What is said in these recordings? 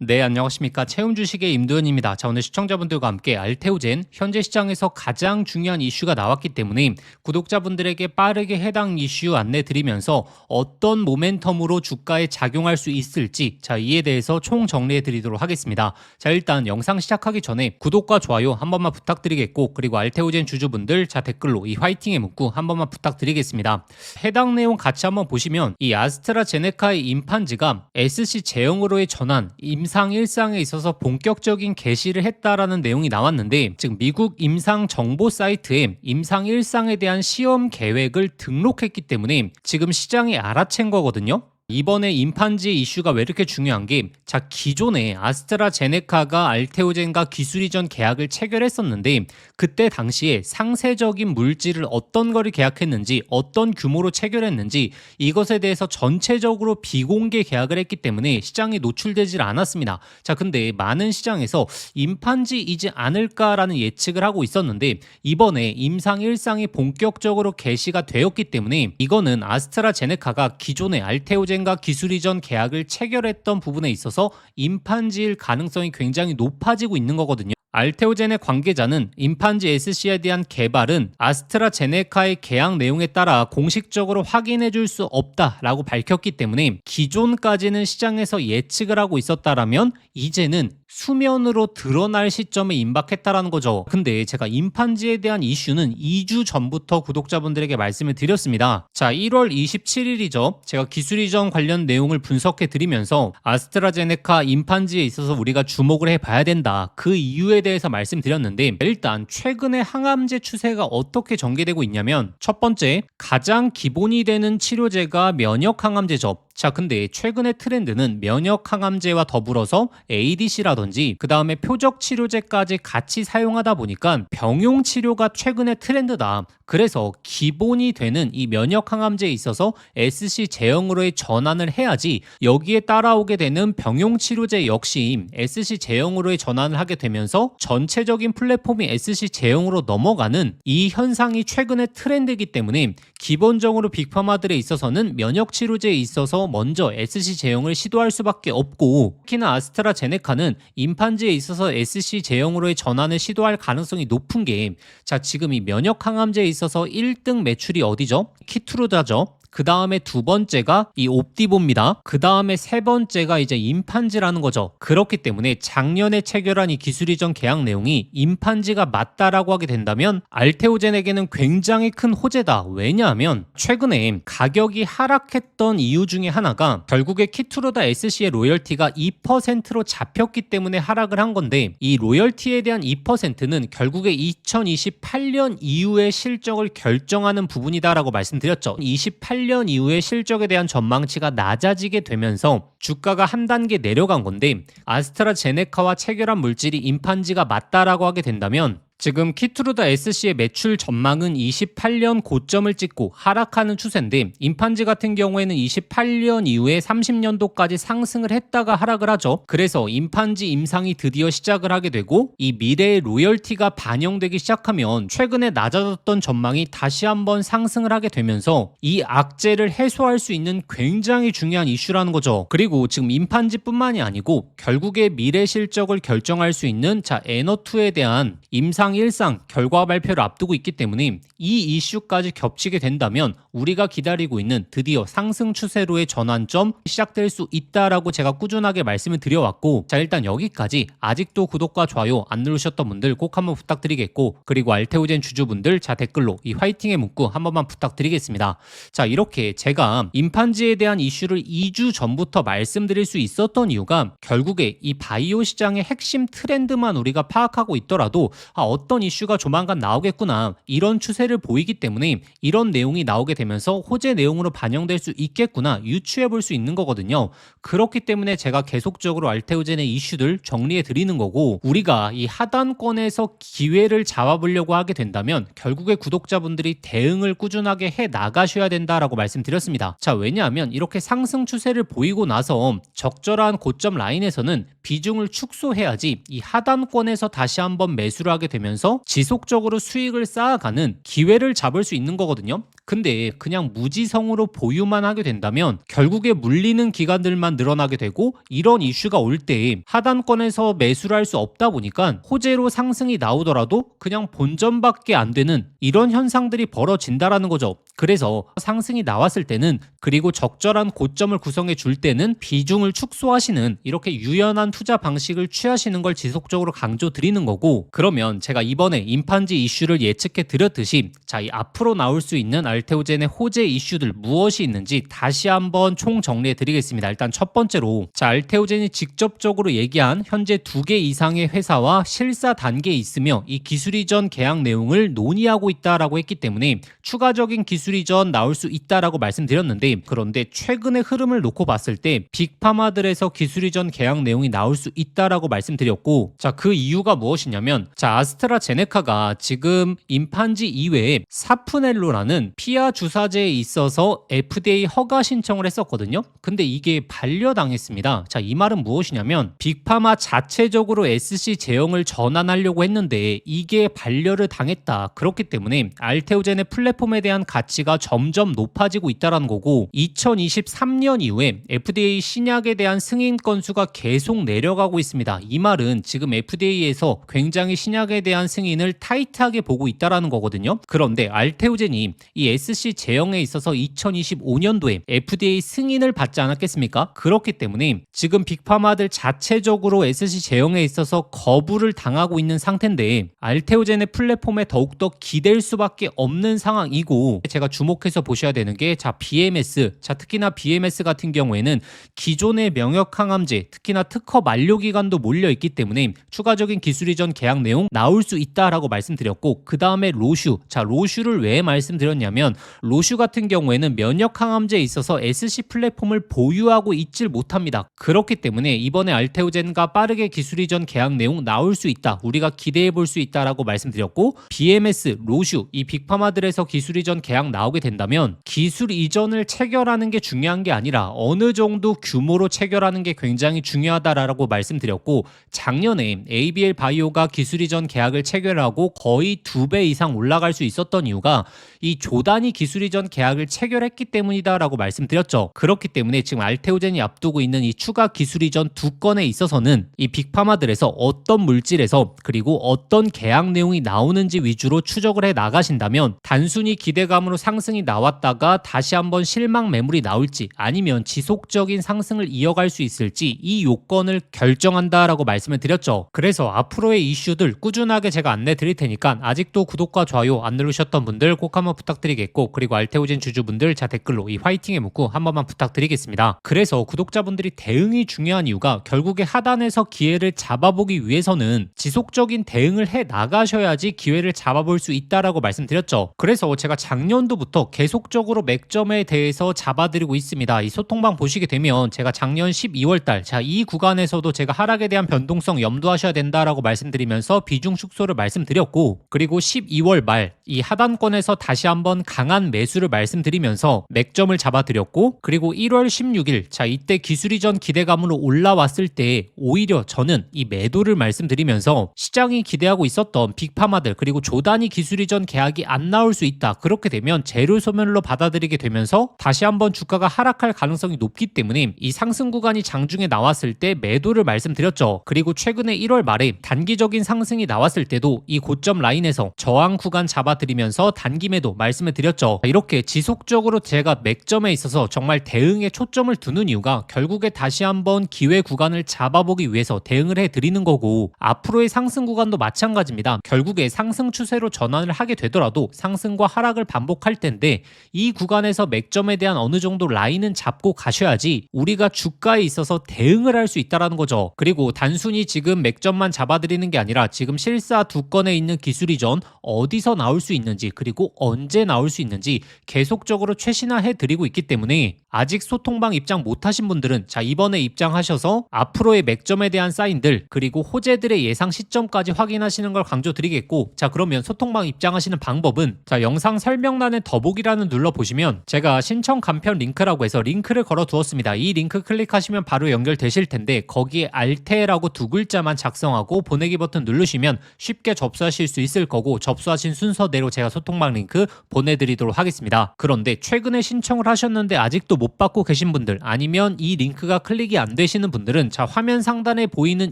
네, 안녕하십니까. 채움 주식의 임도현입니다. 자, 오늘 시청자분들과 함께 알테오젠 현재 시장에서 가장 중요한 이슈가 나왔기 때문에 구독자분들에게 빠르게 해당 이슈 안내 드리면서 어떤 모멘텀으로 주가에 작용할 수 있을지 자, 이에 대해서 총 정리해 드리도록 하겠습니다. 자, 일단 영상 시작하기 전에 구독과 좋아요 한 번만 부탁드리겠고, 그리고 알테오젠 주주분들 자, 댓글로 이 화이팅의 문구 한 번만 부탁드리겠습니다. 해당 내용 같이 한번 보시면 이 아스트라제네카의 임판지가 SC 제형으로의 전환 임상 1상에 있어서 본격적인 개시를 했다라는 내용이 나왔는데, 즉 미국 임상 정보 사이트에 임상 1상에 대한 시험 계획을 등록했기 때문에 지금 시장이 알아챈 거거든요. 이번에 임판지 이슈가 왜 이렇게 중요한 게, 자, 기존에 아스트라제네카가 알테오젠과 기술 이전 계약을 체결했었는데 그때 당시에 상세적인 물질을 어떤 거를 계약했는지, 어떤 규모로 체결했는지 이것에 대해서 전체적으로 비공개 계약을 했기 때문에 시장에 노출되질 않았습니다. 자, 근데 많은 시장에서 임판지이지 않을까라는 예측을 하고 있었는데 이번에 임상 1상이 본격적으로 개시가 되었기 때문에 이거는 아스트라제네카가 기존의 알테오젠 과 기술 이전 계약을 체결했던 부분에 있어서 임판지일 가능성이 굉장히 높아지고 있는 거거든요. 알테오젠의 관계자는 임판지 SC에 대한 개발은 아스트라제네카의 계약 내용에 따라 공식적으로 확인해 줄 수 없다라고 밝혔기 때문에 기존까지는 시장에서 예측을 하고 있었다라면 이제는 수면으로 드러날 시점에 임박했다라는 거죠. 근데 제가 임판지에 대한 이슈는 2주 전부터 구독자분들에게 말씀을 드렸습니다. 자, 1월 27일이죠. 제가 기술 이전 관련 내용을 분석해 드리면서 아스트라제네카 임판지에 있어서 우리가 주목을 해봐야 된다, 그 이유에 대해서 말씀드렸는데, 일단 최근에 항암제 추세가 어떻게 전개되고 있냐면, 첫 번째, 가장 기본이 되는 치료제가 면역 항암제죠. 자, 근데 최근의 트렌드는 면역 항암제와 더불어서 ADC라든지 그 다음에 표적 치료제까지 같이 사용하다 보니까 병용 치료가 최근의 트렌드다. 그래서 기본이 되는 이 면역 항암제에 있어서 SC 제형으로의 전환을 해야지 여기에 따라오게 되는 병용 치료제 역시 SC 제형으로의 전환을 하게 되면서 전체적인 플랫폼이 SC 제형으로 넘어가는 이 현상이 최근의 트렌드이기 때문에 기본적으로 빅파마들에 있어서는 면역 치료제에 있어서 먼저 SC 제형을 시도할 수밖에 없고, 특히나 아스트라제네카는 임판지에 있어서 SC 제형으로의 전환을 시도할 가능성이 높은 게, 자, 지금 이 면역 항암제에 있어서 1등 매출이 어디죠? 키트루다죠. 그 다음에 두 번째가 이 옵디보입니다. 그 다음에 세 번째가 이제 임판지라는 거죠. 그렇기 때문에 작년에 체결한 이 기술 이전 계약 내용이 임판지가 맞다라고 하게 된다면 알테오젠에게는 굉장히 큰 호재다. 왜냐하면 최근에 가격이 하락했던 이유 중에 하나가 결국에 키투르다 SC의 로열티가 2%로 잡혔기 때문에 하락을 한 건데, 이 로열티에 대한 2%는 결국에 2028년 이후의 실적을 결정하는 부분이다라고 말씀드렸죠. 28년 이후의 실적에 대한 전망치가 낮아지게 되면서 주가가 한 단계 내려간 건데, 아스트라제네카와 체결한 물질이 임판지가 맞다라고 하게 된다면 지금 키트루다 SC의 매출 전망은 28년 고점을 찍고 하락하는 추세인데, 임판지 같은 경우에는 28년 이후에 30년도까지 상승을 했다가 하락을 하죠. 그래서 임판지 임상이 드디어 시작을 하게 되고 이 미래의 로열티가 반영되기 시작하면 최근에 낮아졌던 전망이 다시 한번 상승을 하게 되면서 이 악재를 해소할 수 있는 굉장히 중요한 이슈라는 거죠. 그리고 지금 임판지뿐만이 아니고 결국에 미래 실적을 결정할 수 있는 자, 에너2에 대한 임상 1상 결과 발표를 앞두고 있기 때문에 이 이슈까지 겹치게 된다면 우리가 기다리고 있는 드디어 상승 추세로의 전환점 시작될 수 있다라고 제가 꾸준하게 말씀을 드려왔고, 자, 일단 여기까지 아직도 구독과 좋아요 안 누르셨던 분들 꼭 한번 부탁드리겠고, 그리고 알테오젠 주주분들 자, 댓글로 이 화이팅의 문구 한 번만 부탁드리겠습니다. 자, 이렇게 제가 임판지에 대한 이슈를 2주 전부터 말씀드릴 수 있었던 이유가 결국에 이 바이오 시장의 핵심 트렌드만 우리가 파악하고 있더라도 어떤 이슈가 조만간 나오겠구나, 이런 추세를 보이기 때문에 이런 내용이 나오게 되면서 호재 내용으로 반영될 수 있겠구나 유추해 볼 수 있는 거거든요. 그렇기 때문에 제가 계속적으로 알테오젠의 이슈들 정리해 드리는 거고, 우리가 이 하단권에서 기회를 잡아보려고 하게 된다면 결국에 구독자분들이 대응을 꾸준하게 해 나가셔야 된다라고 말씀드렸습니다. 자, 왜냐하면 이렇게 상승 추세를 보이고 나서 적절한 고점 라인에서는 비중을 축소해야지 이 하단권에서 다시 한번 매수를 하게 되면서 지속적으로 수익을 쌓아가는 기회를 잡을 수 있는 거거든요. 근데 때 그냥 무지성으로 보유만 하게 된다면 결국에 물리는 기관들만 늘어나게 되고, 이런 이슈가 올 때 하단권에서 매수를 할 수 없다 보니까 호재로 상승이 나오더라도 그냥 본전밖에 안 되는 이런 현상들이 벌어진다라는 거죠. 그래서 상승이 나왔을 때는, 그리고 적절한 고점을 구성해 줄 때는 비중을 축소하시는 이렇게 유연한 투자 방식을 취하시는 걸 지속적으로 강조드리는 거고, 그러면 제가 이번에 임판지 이슈를 예측해 드렸듯이 자, 이 앞으로 나올 수 있는 알테오젠의 호재 이슈들 무엇이 있는지 다시 한번 총 정리해 드리겠습니다. 일단 첫 번째로, 자, 알테오젠이 직접적으로 얘기한 현재 2개 이상의 회사와 실사 단계에 있으며 이 기술 이전 계약 내용을 논의하고 있다라고 했기 때문에 추가적인 기술 이전 나올 수 있다라고 말씀드렸는데, 그런데 최근의 흐름을 놓고 봤을 때 빅파마들에서 기술 이전 계약 내용이 나올 수 있다라고 말씀드렸고, 자, 그 이유가 무엇이냐면, 자, 아스트라제네카가 지금 임판지 이외에 사푸넬로라는 피하 주사제에 있어서 FDA 허가 신청을 했었거든요. 근데 이게 반려당했습니다. 자, 이 말은 무엇이냐면 빅파마 자체적으로 SC 제형을 전환하려고 했는데 이게 반려를 당했다. 그렇기 때문에 알테오젠의 플랫폼에 대한 가치가 점점 높아지고 있다는 거고, 2023년 이후에 FDA 신약에 대한 승인 건수가 계속 내려가고 있습니다. 이 말은 지금 FDA에서 굉장히 신약에 대한 승인을 타이트하게 보고 있다는 거거든요. 그런데 알테오젠이 이 SC 제형에 있어서 2025년도에 FDA 승인을 받지 않았겠습니까? 그렇기 때문에 지금 빅파마들 자체적으로 SC 제형에 있어서 거부를 당하고 있는 상태인데, 알테오젠의 플랫폼에 더욱더 기댈 수밖에 없는 상황이고, 제가 주목해서 보셔야 되는 게, 자, BMS, 자, 특히나 BMS 같은 경우에는 기존의 명역 항암제, 특히나 특허 만료 기간도 몰려 있기 때문에 추가적인 기술 이전 계약 내용 나올 수 있다라고 말씀드렸고, 그 다음에 로슈, 자, 로슈를 왜 말씀드렸냐면 로슈 같은 경우에는 면역 항암제에 있어서 SC 플랫폼을 보유하고 있질 못합니다. 그렇기 때문에 이번에 알테오젠과 빠르게 기술 이전 계약 내용 나올 수 있다, 우리가 기대해 볼 수 있다라고 말씀드렸고, BMS, 로슈, 이 빅파마들에서 기술 이전 계약 나오게 된다면 기술 이전을 체결하는 게 중요한 게 아니라 어느 정도 규모로 체결하는 게 굉장히 중요하다라고 말씀드렸고, 작년에 ABL 바이오가 기술 이전 계약을 체결하고 거의 2배 이상 올라갈 수 있었던 이유가 이 조단위 기술 이전 계약을 체결했기 때문이다라고 말씀드렸죠. 그렇기 때문에 지금 알테오젠이 앞두고 있는 이 추가 기술 이전 2건에 있어서는 이 빅파마들에서 어떤 물질에서 그리고 어떤 계약 내용이 나오는지 위주로 추적을 해 나가신다면 단순히 기대감으로 상승이 나왔다가 다시 한번 실망 매물이 나올지 아니면 지속적인 상승을 이어갈 수 있을지 이 요건을 결정한다라고 말씀을 드렸죠. 그래서 앞으로의 이슈들 꾸준하게 제가 안내 드릴 테니까 아직도 구독과 좋아요 안 누르셨던 분들 꼭 한번 부탁드리겠고, 그리고 알테오젠 주주분들 자, 댓글로 이 화이팅의 문구 한 번만 부탁드리겠습니다. 그래서 구독자분들이 대응이 중요한 이유가 결국에 하단에서 기회를 잡아보기 위해서는 지속적인 대응을 해 나가셔야지 기회를 잡아볼 수 있다라고 말씀드렸죠. 그래서 제가 작년도부터 계속적으로 맥점에 대해서 잡아드리고 있습니다. 이 소통방 보시게 되면 제가 작년 12월달, 자, 이 구간에서도 제가 하락에 대한 변동성 염두하셔야 된다라고 말씀드리면서 비중 축소를 말씀드렸고, 그리고 12월 말 이 하단권에서 다시 한번 강한 매수를 말씀드리면서 맥점을 잡아드렸고, 그리고 1월 16일, 자, 이때 기술 이전 기대감으로 올라왔을 때 오히려 저는 이 매도를 말씀드리면서 시장이 기대하고 있었던 빅파마들 그리고 조단위 기술 이전 계약이 안 나올 수 있다, 그렇게 되면 재료 소멸로 받아들이게 되면서 다시 한번 주가가 하락할 가능성이 높기 때문에 이 상승 구간이 장중에 나왔을 때 매도를 말씀드렸죠. 그리고 최근에 1월 말에 단기적인 상승이 나왔을 때도 이 고점 라인에서 저항 구간 잡아드리면서 단기 매도 말씀을 드렸죠. 이렇게 지속적으로 제가 맥점에 있어서 정말 대응에 초점을 두는 이유가 결국에 다시 한번 기회 구간을 잡아보기 위해서 대응을 해드리는 거고, 앞으로의 상승 구간도 마찬가지입니다. 결국에 상승 추세로 전환을 하게 되더라도 상승과 하락을 반복할 텐데 이 구간에서 맥점에 대한 어느 정도 라인은 잡고 가셔야지 우리가 주가에 있어서 대응을 할 수 있다는 거죠. 그리고 단순히 지금 맥점만 잡아드리는 게 아니라 지금 실사 2건에 있는 기술 이전 어디서 나올 수 있는지 그리고 언제 나올 수 있는지 계속적으로 최신화해 드리고 있기 때문에 아직 소통방 입장 못하신 분들은 자 이번에 입장하셔서 앞으로의 맥점에 대한 사인들 그리고 호재들의 예상 시점까지 확인하시는 걸 강조드리겠고, 자 그러면 소통방 입장하시는 방법은 자 영상 설명란에 더보기란을 눌러보시면 제가 신청 간편 링크라고 해서 링크를 걸어 두었습니다. 이 링크 클릭하시면 바로 연결되실 텐데 거기에 알테라고 두 글자만 작성하고 보내기 버튼 누르시면 쉽게 접수하실 수 있을 거고, 접수하신 순서대로 제가 소통방 링크 보내드리도록 하겠습니다. 그런데 최근에 신청을 하셨는데 아직도 못 받고 계신 분들, 아니면 이 링크가 클릭이 안 되시는 분들은 자 화면 상단에 보이는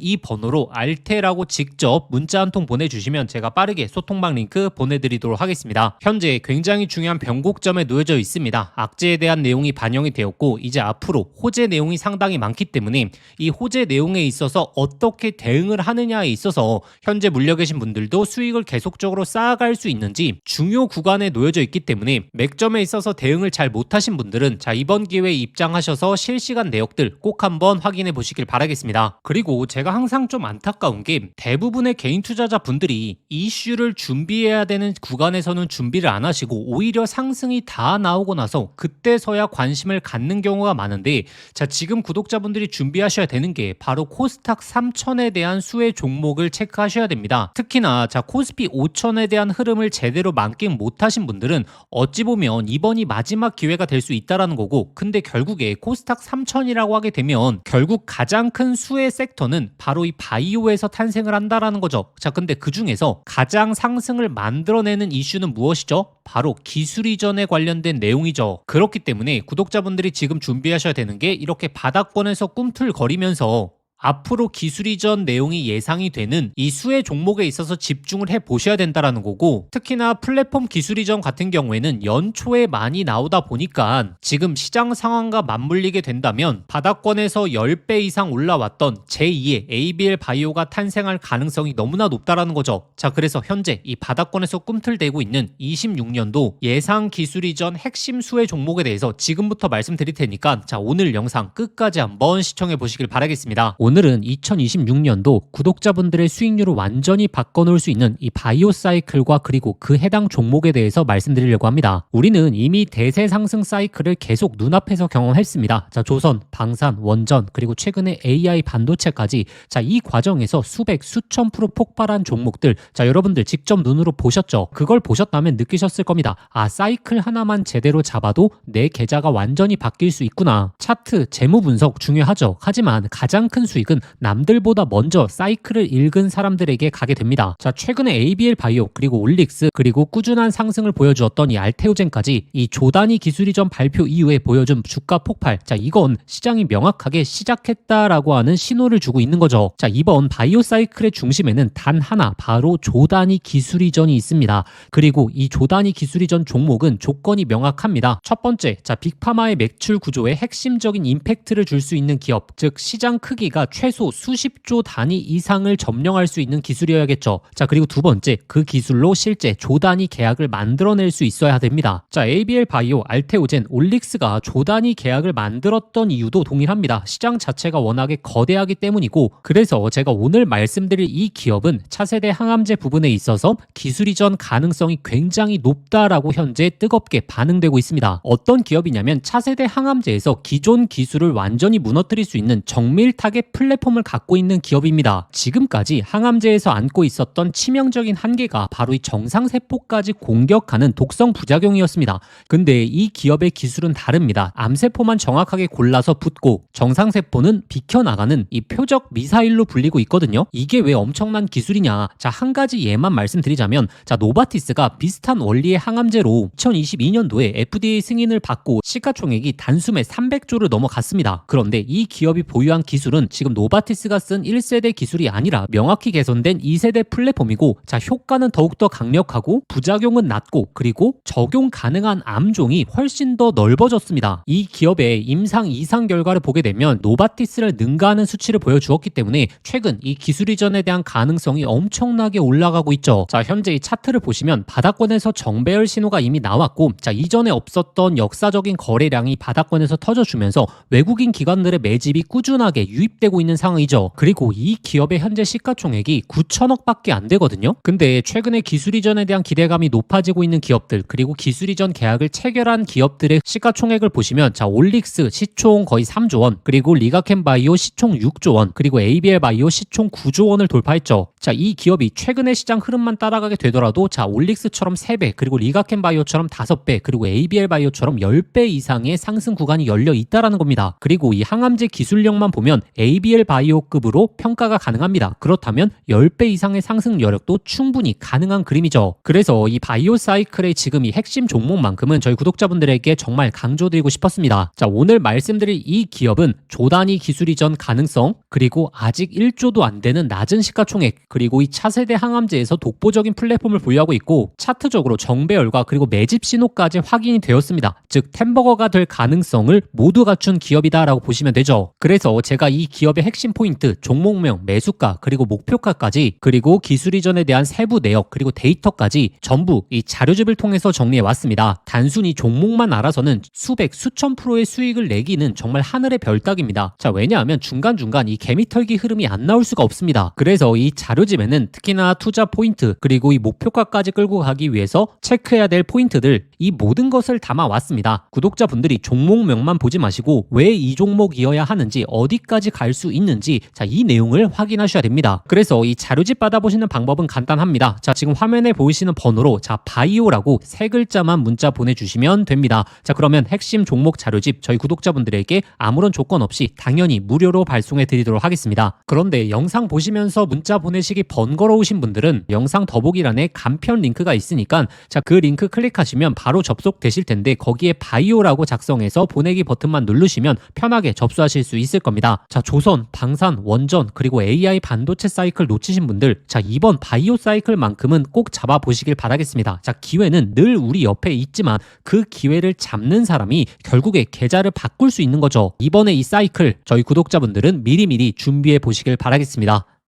이 번호로 알테라고 직접 문자 한 통 보내주시면 제가 빠르게 소통방 링크 보내드리도록 하겠습니다. 현재 굉장히 중요한 변곡점에 놓여져 있습니다. 악재에 대한 내용이 반영이 되었고 이제 앞으로 호재 내용이 상당히 많기 때문에 이 호재 내용에 있어서 어떻게 대응을 하느냐에 있어서 현재 물려 계신 분들도 수익을 계속적으로 쌓아갈 수 있는지 중요 구간에 놓여져 있기 때문에 맥점에 있어서 대응을 잘 못하신 분들은 자 이번 기회에 입장하셔서 실시간 내역들 꼭 한번 확인해 보시길 바라겠습니다. 그리고 제가 항상 좀 안타까운 게 대부분의 개인 투자자 분들이 이슈를 준비해야 되는 구간에서는 준비를 안 하시고 오히려 상승이 다 나오고 나서 그때서야 관심을 갖는 경우가 많은데, 자 지금 구독자분들이 준비하셔야 되는 게 바로 코스닥 3000에 대한 수혜 종목을 체크하셔야 됩니다. 특히나 자 코스피 5000에 대한 흐름을 제대로 만끽 못하신 분들은 어찌 보면 이번이 마지막 기회가 될 수 있다라는 거고, 근데 결국에 코스닥 3000이라고 하게 되면 결국 가장 큰 수혜 섹터는 바로 이 바이오에서 탄생을 한다라는 거죠. 자 근데 그 중에서 가장 상승을 만들어내는 이슈는 무엇이죠? 바로 기술 이전에 관련된 내용이죠. 그렇기 때문에 구독자분들이 지금 준비하셔야 되는 게 이렇게 바닥권에서 꿈틀거리면서 앞으로 기술 이전 내용이 예상이 되는 이 수혜 종목에 있어서 집중을 해 보셔야 된다라는 거고, 특히나 플랫폼 기술 이전 같은 경우에는 연초에 많이 나오다 보니까 지금 시장 상황과 맞물리게 된다면 바닥권에서 10배 이상 올라왔던 제2의 ABL 바이오가 탄생할 가능성이 너무나 높다라는 거죠. 자 그래서 현재 이 바닥권에서 꿈틀대고 있는 26년도 예상 기술 이전 핵심 수혜 종목에 대해서 지금부터 말씀드릴 테니까 자 오늘 영상 끝까지 한번 시청해 보시길 바라겠습니다. 오늘은 2026년도 구독자분들의 수익률을 완전히 바꿔놓을 수 있는 이 바이오 사이클과 그리고 그 해당 종목에 대해서 말씀드리려고 합니다. 우리는 이미 대세 상승 사이클을 계속 눈앞에서 경험했습니다. 자, 조선, 방산, 원전, 그리고 최근에 AI 반도체까지 자, 이 과정에서 수백, 수천 프로 폭발한 종목들 자, 여러분들 직접 눈으로 보셨죠? 그걸 보셨다면 느끼셨을 겁니다. 아, 사이클 하나만 제대로 잡아도 내 계좌가 완전히 바뀔 수 있구나. 차트, 재무 분석 중요하죠. 하지만 가장 큰 수익은 남들보다 먼저 사이클을 읽은 사람들에게 가게 됩니다. 자, 최근에 ABL 바이오 그리고 올릭스 그리고 꾸준한 상승을 보여주었던 이 알테오젠까지 이 조단위 기술 이전 발표 이후에 보여준 주가 폭발, 자 이건 시장이 명확하게 시작했다라고 하는 신호를 주고 있는 거죠. 자, 이번 바이오 사이클의 중심에는 단 하나, 바로 조단위 기술 이전이 있습니다. 그리고 이 조단위 기술 이전 종목은 조건이 명확합니다. 첫 번째, 자 빅파마의 매출 구조에 핵심적인 임팩트를 줄 수 있는 기업, 즉 시장 크기가 최소 수십조 단위 이상을 점령할 수 있는 기술이어야겠죠. 자, 그리고 두 번째, 그 기술로 실제 조단위 계약을 만들어낼 수 있어야 됩니다. 자, ABL 바이오, 알테오젠, 올릭스가 조단위 계약을 만들었던 이유도 동일합니다. 시장 자체가 워낙에 거대하기 때문이고, 그래서 제가 오늘 말씀드릴 이 기업은 차세대 항암제 부분에 있어서 기술 이전 가능성이 굉장히 높다라고 현재 뜨겁게 반응되고 있습니다. 어떤 기업이냐면 차세대 항암제에서 기존 기술을 완전히 무너뜨릴 수 있는 정밀 타겟 플랫폼을 갖고 있는 기업입니다. 지금까지 항암제에서 안고 있었던 치명적인 한계가 바로 이 정상세포까지 공격하는 독성 부작용이었습니다. 근데 이 기업의 기술은 다릅니다. 암세포만 정확하게 골라서 붙고 정상세포는 비켜나가는 이 표적 미사일로 불리고 있거든요. 이게 왜 엄청난 기술이냐? 자, 한 가지 예만 말씀드리자면 자, 노바티스가 비슷한 원리의 항암제로 2022년도에 FDA 승인을 받고 시가총액이 단숨에 300조를 넘어갔습니다. 그런데 이 기업이 보유한 기술은 지금 노바티스가 쓴 1세대 기술이 아니라 명확히 개선된 2세대 플랫폼이고, 자 효과는 더욱더 강력하고 부작용은 낮고 그리고 적용 가능한 암종이 훨씬 더 넓어졌습니다. 이 기업의 임상 이상 결과를 보게 되면 노바티스를 능가하는 수치를 보여주었기 때문에 최근 이 기술 이전에 대한 가능성이 엄청나게 올라가고 있죠. 자, 현재 이 차트를 보시면 바닥권에서 정배열 신호가 이미 나왔고, 자 이전에 없었던 역사적인 거래량이 바닥권에서 터져주면서 외국인 기관들의 매집이 꾸준하게 유입되고 빠지고 있는 상황이죠. 그리고 이 기업의 현재 시가총액이 9천억밖에 안 되거든요. 근데 최근에 기술 이전에 대한 기대감이 높아지고 있는 기업들, 그리고 기술 이전 계약을 체결한 기업들의 시가총액을 보시면 올릭스 시총 거의 3조 원, 그리고 리가켄 바이오 시총 6조 원, 그리고 ABL 바이오 시총 9조 원을 돌파했죠. 이 기업이 최근의 시장 흐름만 따라가게 되더라도 올릭스처럼 3배, 그리고 리가켄 바이오처럼 5배, 그리고 ABL 바이오처럼 10배 이상의 상승 구간이 열려 있다라는 겁니다. 그리고 이 항암제 기술력만 보면 ABL 바이오급으로 평가가 가능합니다. 그렇다면 10배 이상의 상승 여력도 충분히 가능한 그림이죠. 그래서 이 바이오 사이클의 지금 이 핵심 종목만큼은 저희 구독자분들에게 정말 강조드리고 싶었습니다. 오늘 말씀드릴 이 기업은 조단위 기술 이전 가능성, 그리고 아직 1조도 안 되는 낮은 시가총액, 그리고 이 차세대 항암제에서 독보적인 플랫폼을 보유하고 있고 차트적으로 정배열과 그리고 매집 신호까지 확인이 되었습니다. 즉 템버거가 될 가능성을 모두 갖춘 기업이다라고 보시면 되죠. 그래서 제가 이 기업의 핵심 포인트, 종목명, 매수가, 그리고 목표가까지, 그리고 기술 이전에 대한 세부 내역, 그리고 데이터까지 전부 이 자료집을 통해서 정리해 왔습니다. 단순히 종목만 알아서는 수백, 수천 프로의 수익을 내기는 정말 하늘의 별 따기입니다. 왜냐하면 중간중간 이 개미털기 흐름이 안 나올 수가 없습니다. 그래서 이 자료집에는 특히나 투자 포인트, 그리고 이 목표가까지 끌고 가기 위해서 체크해야 될 포인트들, 이 모든 것을 담아왔습니다. 구독자분들이 종목명만 보지 마시고 왜 이 종목이어야 하는지, 어디까지 갈 수 있는지 이 내용을 확인하셔야 됩니다. 그래서 이 자료집 받아보시는 방법은 간단합니다. 지금 화면에 보이시는 번호로 바이오라고 3글자만 문자 보내주시면 됩니다. 그러면 핵심 종목 자료집 저희 구독자분들에게 아무런 조건 없이 당연히 무료로 발송해 드리도록 하겠습니다. 그런데 영상 보시면서 문자 보내시기 번거로우신 분들은 영상 더보기란에 간편 링크가 있으니까 그 링크 클릭하시면 바로 접속되실 텐데 거기에 바이오라고 작성해서 보내기 버튼만 누르시면 편하게 접수하실 수 있을 겁니다. 조선, 방산, 원전, 그리고 AI 반도체 사이클 놓치신 분들 이번 바이오 사이클만큼은 꼭 잡아보시길 바라겠습니다. 기회는 늘 우리 옆에 있지만 그 기회를 잡는 사람이 결국에 계좌를 바꿀 수 있는 거죠. 이번에 이 사이클 저희 구독자분들은 미리미리 준비해 보시길 바라겠습니다.